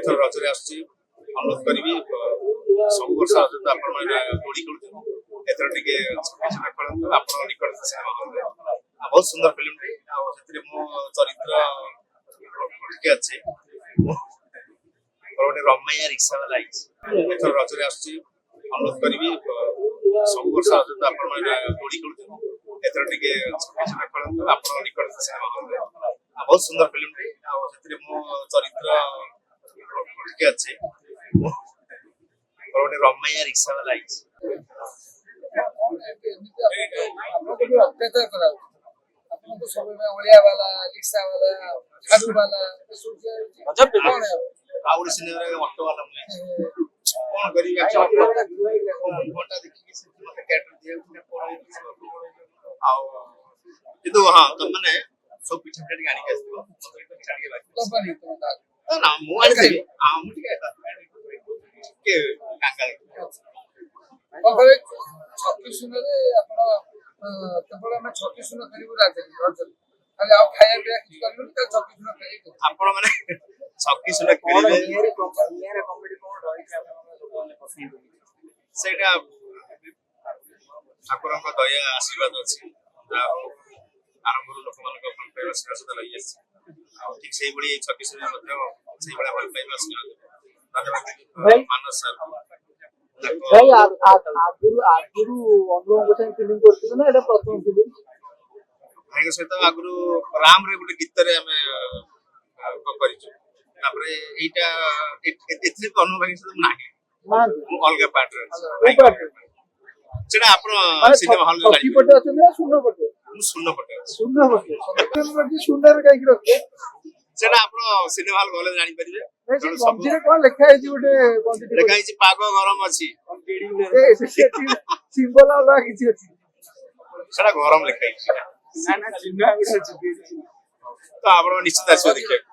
ଏଥର ରଜରେ ଆସୁଛି ଅନୁରୋଧ କରିବି ସବୁ ବର୍ଷ ଆସୁଛନ୍ତି ଆପଣ ମାନେ ଦୋଳି ଖେଳୁଛନ୍ତି ଏଥର ଟିକେ ଛୋଟ ଖେଳନ୍ତୁ ଆପଣଙ୍କ ନିକଟସ୍ଥ ସିନେମା ହଲରେ ବହୁତ ସୁନ୍ଦର ଫିଲ୍ମଟି ଆଉ ସେଥିରେ ମୋ ଚରିତ୍ର ଟିକେ ଅଛି ଗୋଟେ ରମେୟା ରିକ୍ସାବାଲା ହେଇଛି ଏଥର ରଜରେ ଆସୁଛି ଅନୁରୋଧ କରିବି ସବୁ ବର୍ଷ ଆସୁଛନ୍ତି ଆପଣ ମାନେ ଦୋଳି ଖେଳୁଛନ୍ତି ଏଥର ଟିକେ ଛୋଟ ଖେଳନ୍ତୁ ଆପଣଙ୍କ ନିକଟସ୍ଥ ସିନେମା ହଲରେ ବହୁତ ସୁନ୍ଦର ଫିଲ୍ମଟି ଆଉ ସେଥିରେ ମୋ ଚରିତ୍ର ଟିକେ ଅଛି ଗୋଟେ ରମେୟା ରିକ୍ସାବାଲା ହେଇଛି ଆପଣଙ୍କୁ ସବୁବେଳେ ଓଳିଆ ବାଲା ରିକ୍ସା ବାଲା ଝାଡୁ ବାଲା ଆଉ ଗୋଟେ ସିନେମାରେ ଅଟୋ ବାଲା ମୁଁ କଣ କରିବି ଘଣ୍ଟା ଦେଖିକି ମତେ କ୍ୟାରେକ୍ଟର ଦିଆଯାଉଛି ଆଉ କିନ୍ତୁ ହଁ ତମାନେ ସବୁ ପିଠା ପିଠା ଟିକେ ଆଣିକି ଆସିଥିବ ନା ମୁଁ ଆଣିଦେବି ମୁଁ ଟିକେ କାଙ୍ଗାଳ ଛକି ଶୂନରେ ଆପଣ କେବଳ ଆମେ ଛକି ଶୂନ ଖେଳିବୁ ରଜରେ ଖାଲି ଆଉ ଖାଇବା ପିଇବା କିଛି କରିବୁନି ତାହେଲେ ଛକି ଶୂନ ଖେଳିବୁ ଆପଣ ମାନେ ଛକି ଶୂନ ଖେଳିବେ ସେଇଟା ଠାକୁରଙ୍କ ଦୟା ଆଶୀର୍ବାଦ ଅଛି ଆରମ୍ଭରୁ ଲୋକମାନଙ୍କ ଭଲ ପାଇବା ଆଶୀର୍ବାଦ ରହିଆସିଛି ଆଉ ଠିକ ସେଇଭଳି ଏଇ ଛକି ଶୂନ ମଧ୍ୟ ସେଇଭଳିଆ ଭଲ ପାଇବା ଆଶୀର୍ବାଦ ଧନ୍ୟବାଦ ମାନସ ସାର୍ ଭାଇ ଆଗରୁ ଅନୁଭବ ସାଙ୍ଗେ ଫିଲ୍ମ କରିଥିଲେ ନା ଏଇଟା ପ୍ରଥମ ଫିଲ୍ମ? ଭାଇଙ୍କ ସହିତ ଆଗରୁ ରାମରେ ଗୋଟେ ଗୀତରେ ଆମେ କରିଛୁ ତାପରେ ଏଇଟା ଏଥିରେ ତ ଅନୁଭବ ଭାଇଙ୍କ ସହିତ ନାହିଁ ମୁଁ ଅଲଗା ପାର୍ଟରେ ସେଟା ଆପଣ ସିନେମା ହଲରେ ପଟେ ଅଛନ୍ତି ନା ଶୂନ ପଟେ? ମୁଁ ଶୂନ ପଟେ ଅଛି ଶୂନରେ କାହିଁକି ରଖିଲେ? ସେଟା ଆପଣ ସିନେମା ହଲ ଗଲେ ଜାଣିପାରିବେ ଗଞ୍ଜିରେ କଣ ଲେଖା ହେଇଛି ଗୋଟେ ଲେଖା ହେଇଛି ପାଗ ଗରମ ଅଛି ସିମ୍ବଲ ଅଲଗା କିଛି ଅଛି ସେଟା ଗରମ ଲେଖା ହେଇଛି ତ ଆପଣ ନିଶ୍ଚିତ ଆସିବେ ଦେଖିବାକୁ।